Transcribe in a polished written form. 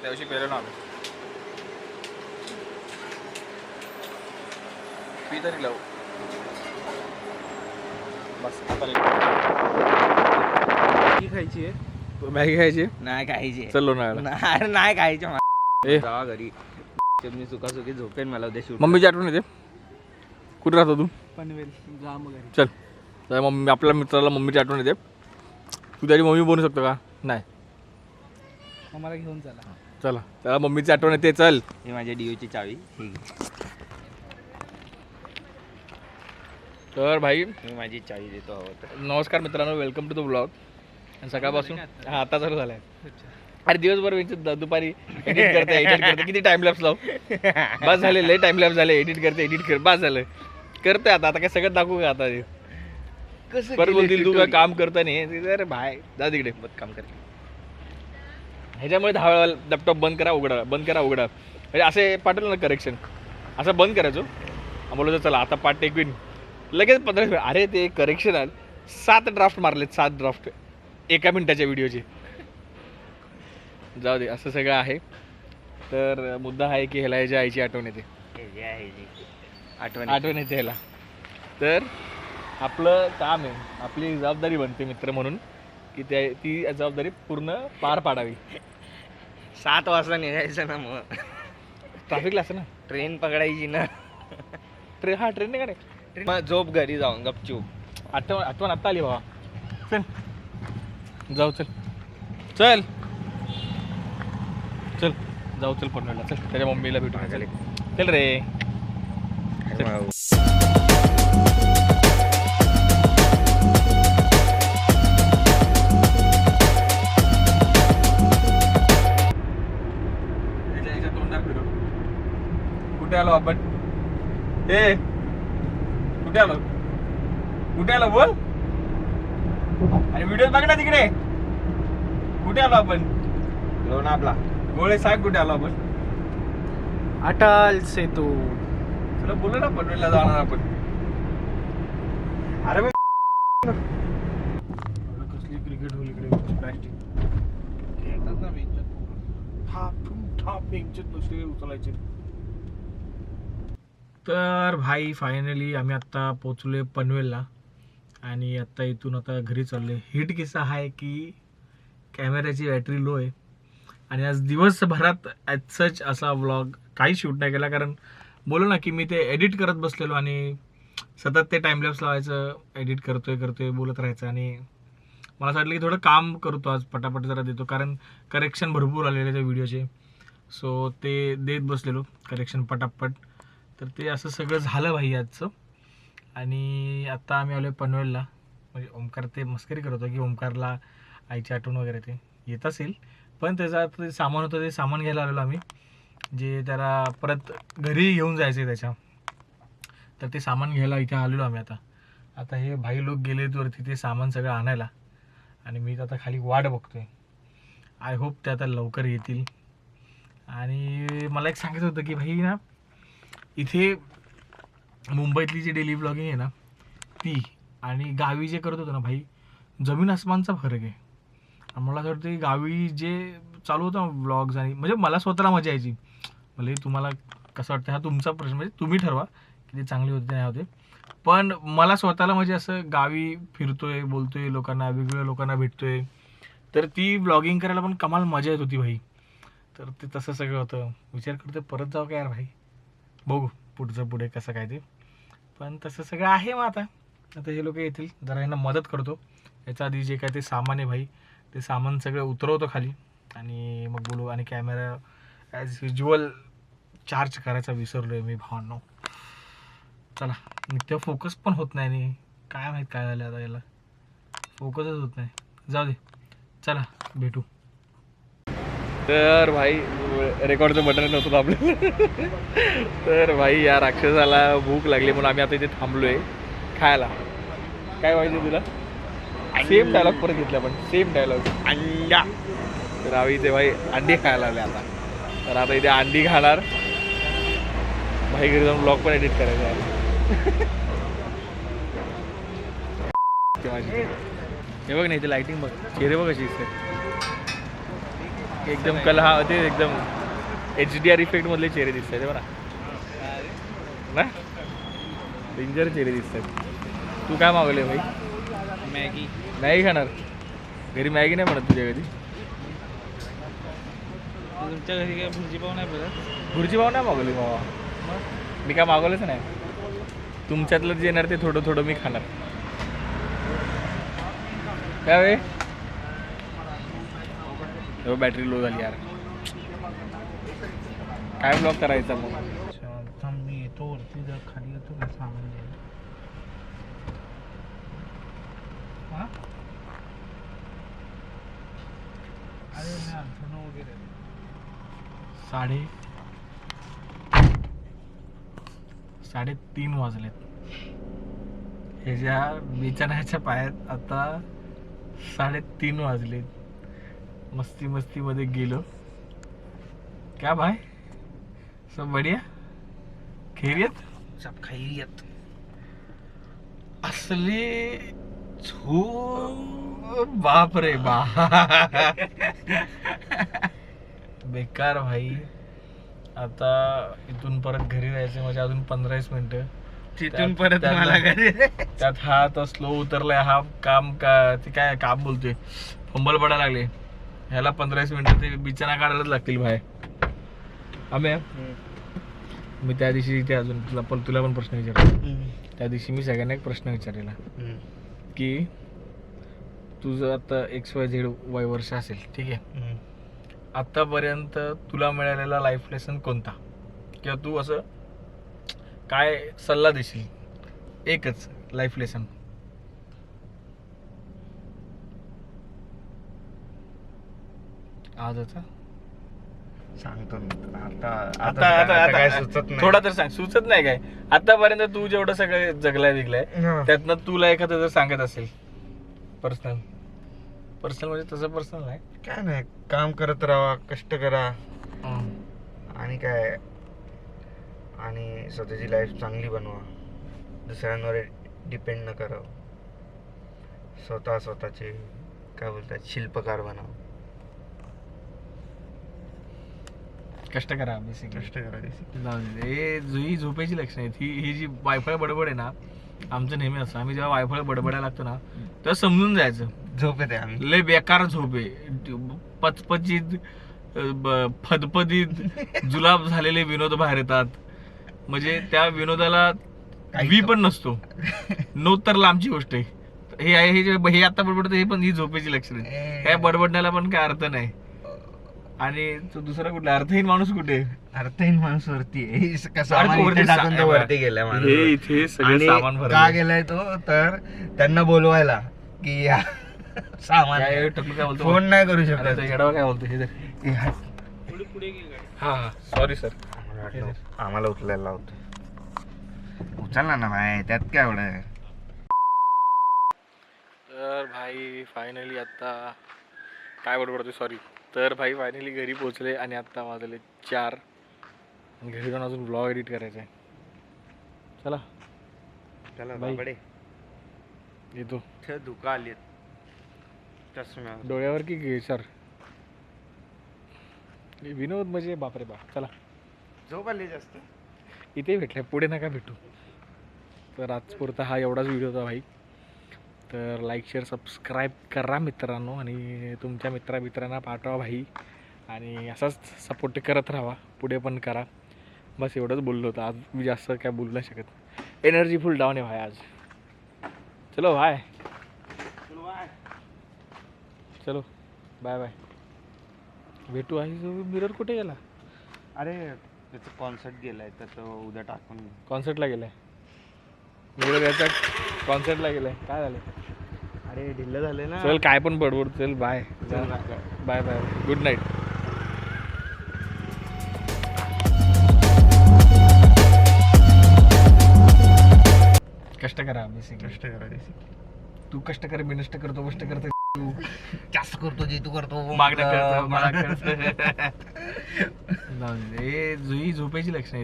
त्याविषयी पेलो ना आम्ही पी तरी लावू बस आता खायची आहे मॅगी खायची नाही खायची चलो ना नाही खायची ए जा घरी मी सुखासुखी झोपेन मला उद्या शूट मम्मीची आठवण येते कुठे राहतो तू पनवेल जा मग घरी चल तर मम्मी आपल्या मित्राला मम्मीची आठवण येते तू त्याची मम्मी बनू शकतो का नाही मला घेऊन चला चला त्याला मम्मीची आठवण येते चल ही माझ्या डीओची चावी ठीक तर भाई मी माझी चावी देतो हवं तर नमस्कार मित्रांनो वेलकम टू द ब्लॉग आणि सकाळपासून हा आता चालू झालाय अरे दिवसभर दुपारी एडिट करते किती टाइम लॅप्स लाव बस झाले लय टाइम लॅप्स झाले एडिट कर बस झालं करते आता काय सगळं दाखवू का आता कसं परत बोलतील तू काय काम करता नाही अरे भाई जा तिकडे मत काम करते ह्याच्यामुळे दहा लॅपटॉप बंद करा उघडा म्हणजे असे पाठवलं ना करेक्शन असं बंद करायचो बोलायचं चला आता पार्ट टेकवीन लगेच 15 मिनिट अरे ते करेक्शन आलं 7 ड्राफ्ट मारलेत 7 ड्राफ्ट एका मिनिटाच्या व्हिडिओचे जाऊ दे असं सगळं आहे तर मुद्दा आहे की ह्याला ह्याच्या आईची आठवण येते आठवण येते ह्याला तर आपलं काम आहे आपली जबाबदारी बनते मित्र म्हणून की ती जबाबदारी पूर्ण पार पाडावी 7 वाजता निघायचं ना मग ट्रॅफिकला असं ना ट्रेन पकडायची ना ट्रेन नाही का रे मग झोप घरी जाऊन गपचूप आठवण आत्ता आली बाबा चल जाऊ चल जाऊ चल पनवेलला चल त्याच्या मम्मीला भेटून चल रे कुठे आलो आपण कुठे आलो बोल आणि व्हिडिओ बघ ना तिकडे कुठे आलो आपण लोणावळा गोळे साहेब कुठे आलो आपण अटल सेतू तुला बोललो ना पनवेलला जाणार आपण अरे कसली क्रिकेट होईल इकडे प्लॅस्टिक खेळतात ना नुसते उचलायचे तर भाई फायनली आम्ही आत्ता पोचलोय पनवेलला आणि आत्ता इथून आता घरी चाललोय हिट किस्सा हा आहे की कॅमेऱ्याची बॅटरी लो आहे आणि आज दिवसभरात ॲज सच असा व्लॉग काही शूट नाही केला कारण बोलू ना की मी ते एडिट करत बसलेलो आणि सतत ते टाईमलॅप्स लावायचं एडिट करतोय बोलत राहायचं आणि मला असं वाटलं की थोडं काम करतो आज पटापट जरा देतो कारण करेक्शन भरपूर आलेले त्या व्हिडिओचे सो ते देत बसलेलो करेक्शन पटापट तर ते असं सगळं झालं भाई आजचं आणि आत्ता आम्ही आलो आहे पनवेलला म्हणजे ओमकार ते मस्करी करत होतो की ओमकारला आईची आठवण वगैरे ते येत असेल पण त्याचं ते सामान होतं ते सामान घ्यायला आलेलो आम्ही जे त्याला परत घरी घेऊन जायचं आहे त्याच्या तर ते सामान घ्यायला इथे आलेलो आम्ही आता हे भाई लोक गेलेत वरती ते सामान सगळं आणायला आणि मी आता खाली वाट बघतोय आय होप ते आता लवकर येतील आणि मला एक सांगायचं होतं की भाई ना इथे मुंबईतली जी डेली ब्लॉगिंग आहे ना ती आणि गावी जे करत होतं ना भाई जमीन आसमानचा फरक आहे आणि मला असं वाटतं की गावी जे चालू होतं ब्लॉग्स आणि म्हणजे मला स्वतःला मजा यायची म्हणजे तुम्हाला कसं वाटतं हा तुमचा प्रश्न म्हणजे तुम्ही ठरवा की ते चांगले होते नाही होते पण मला स्वतःला म्हणजे असं गावी फिरतोय बोलतोय लोकांना वेगवेगळ्या लोकांना भेटतोय तर ती ब्लॉगिंग करायला पण कमाल मजा येत होती भाई तर ते तसं सगळं होतं विचार करतोय परत जाऊ का यार भाई बघू पुढचं पुढे कसं काय ते पण तसं सगळं आहे मग आता हे लोक येतील जरा यांना मदत करतो याच्या आधी जे काय ते सामान आहे भाई ते सामान सगळं उतरवतो खाली आणि मग बोलू आणि कॅमेरा ॲज युज्युअल चार्ज करायचा विसरलो आहे मी भावांनो चला तेव्हा फोकस पण होत नाही आणि काय माहीत काय झालं आता याला फोकसच होत नाही जाऊ दे चला भेटू तर भाई रेकॉर्डचं बटन नव्हतं आपलं तर भाई या राक्षसाला भूक लागली म्हणून आम्ही आता इथे थांबलो आहे खायला काय पाहिजे तुला सेम डायलॉग परत घेतला पण सेम डायलॉग अंडा तर आम्ही इथे भाई अंडी खायला आले आता तर आता इथे अंडी खाणार भाई घरी जाऊन ब्लॉग पण एडिट करायचा आहे हे बघ नाही ते लाइटिंग बघ चेहरे बघ कशी दिसते एकदम कल हा ते एकदम HDR इफेक्ट मधले चेहरे दिसतात ते बघा ना, डेंजर चेहरे दिसतात. तू काय मागवले भाई? मॅगी. मॅगी खाणार? घरी मॅगी नाही म्हणत तुझ्या कधी? तुमच्या घरी काय भुर्जी पाव नाही परत? भुर्जी पाव नाही मागवली बाबा. मग मी काय मागवलंच नाही. तुमच्यातलं जे येणार ते थोडं थोडं मी खाणार. काय वे बॅटरी लो झाली यार. काय ब्लॉग करायचा मग? मी येतो वरती, जर खाली येतो का सामान घ्यायला. हा? अरे मी अडचण वगैरे साडेतीन वाजलेत. ह्याच्या बिछाण्याच्या पायात आता 3:30 वाजलेत. मस्ती मध्ये गेलो. क्या भाई, सब बढ़िया? खैरियत? सब खैरियत. असली बाप रे बाप. बेकार भाई. आता इथून परत घरी जायचं म्हणजे अजून 15-20 मिनिटं. तिथून परत मला घरी. त्यात हा आता स्लो उतरलाय. हा काम का ते काय काम बोलतोय, फंबल पडायला लागले. ह्याला 15-20 मिनिटं ते बिछाना काढायलाच लागतील भाई. आम्ही मी त्या दिवशी ते अजून तुला पण प्रश्न विचारला. त्या दिवशी मी सगळ्यांना एक प्रश्न विचारलेला की तुझं आता XYZ वय वर्ष असेल, ठीक आहे, आतापर्यंत तुला मिळालेला लाईफ लेसन कोणता, किंवा तू असं काय सल्ला देशील, एकच लाईफ लेसन. आजचा सांगतो मी तुला. आता काय सुचत नाही. थोडा तर सांग. सुचत नाही काय? आतापर्यंत तू जेवढं सगळं जगलाय विकलाय त्यातनं तुला एखादं जर सांगत असेल पर्सनल म्हणजे तसं पर्सनल नाही, काय नाही, काम करत राहा, कष्ट करा, आणि काय, आणि स्वतःची लाईफ चांगली बनवा. दुसऱ्यांवर डिपेंड न करा. स्वतःचे काय बोलतात शिल्पकार बनवा. कष्ट करा बेसिकली. कष्ट करा. हे ही झोपेची लक्षणं आहेत. ही जी वायफळ बडबड आहे ना, आमचं नेहमी असं, आम्ही जेव्हा वायफळ बडबडायला लागतो ना तेव्हा समजून जायचं झोप येते आम्ही. लय बेकार झोप आहे. पचपचीत फदफदीत जुलाब झालेले विनोद बाहेर येतात. म्हणजे त्या विनोदाला वी पण नसतो. नो तर लांबची गोष्ट आहे. हे आता बडबडतं हे पण ही झोपेची लक्षण आहे. ह्या बडबडण्याला पण काय अर्थ नाही. आणि तो दुसरा कुठला अर्थहीन माणूस कुठे? अर्थहीन माणूस वरती आहे. वरती गेलाय इथे सगळे सामान का गेलाय तो, तर त्यांना बोलवायला की या सामान. काय बोलतो, फोन नाही करू शकत. येडावा काय बोलतो हे हा सॉरी सर. आम्हाला उचलायला लावतो. उचलला ना भाई, त्यात काय एवढं. तर भाई फायनली आता काय बडबडतोय, सॉरी. तर भाई फायनली घरी पोहोचले आणि आत्ता वाजले 4. घरी जाऊन अजून ब्लॉग एडिट करायचा आहे. चला चला बाई. बाबडे येतो. धुका आली चष्म्या डोळ्यावर की सर विनोद म्हणजे बापरे बाप. चला झोप आली जास्त. इथे भेटलाय, पुढे नका भेटू. तर आजपुरता हा एवढाच व्हिडिओ होता भाई. तर लाईक शेअर सबस्क्राईब करा मित्रांनो, आणि तुमच्या मित्रांना पाठवा भाई. आणि असाच सपोर्ट करत राहा, पुढे पण करा. बस एवढंच बोललो होतं आज. मी जास्त काय बोलू नाही शकत. एनर्जी फुल डाऊन आहे भाई आज. चलो भाय, चलो बाय बाय. भेटू. आहे मिरर कुठे गेला? अरे त्याचं कॉन्सर्ट गेलाय तर तो उद्या टाकून. कॉन्सर्टला गेलाय मिरर याचा, कॉन्सर्टला गेलाय. काय झालं? अरे ढिल्लं झाले ना. चल काय पण बडबड. चल bye bye bye. Good night. कष्ट करा बेसिक. कष्ट करा. तू कष्ट कर, मी नष्ट करतो, कष्ट करतो. तू जास्त करतो जे तू करतो, मागणं करतो, मला करतो. ही झोपेची लक्षणं आहेत.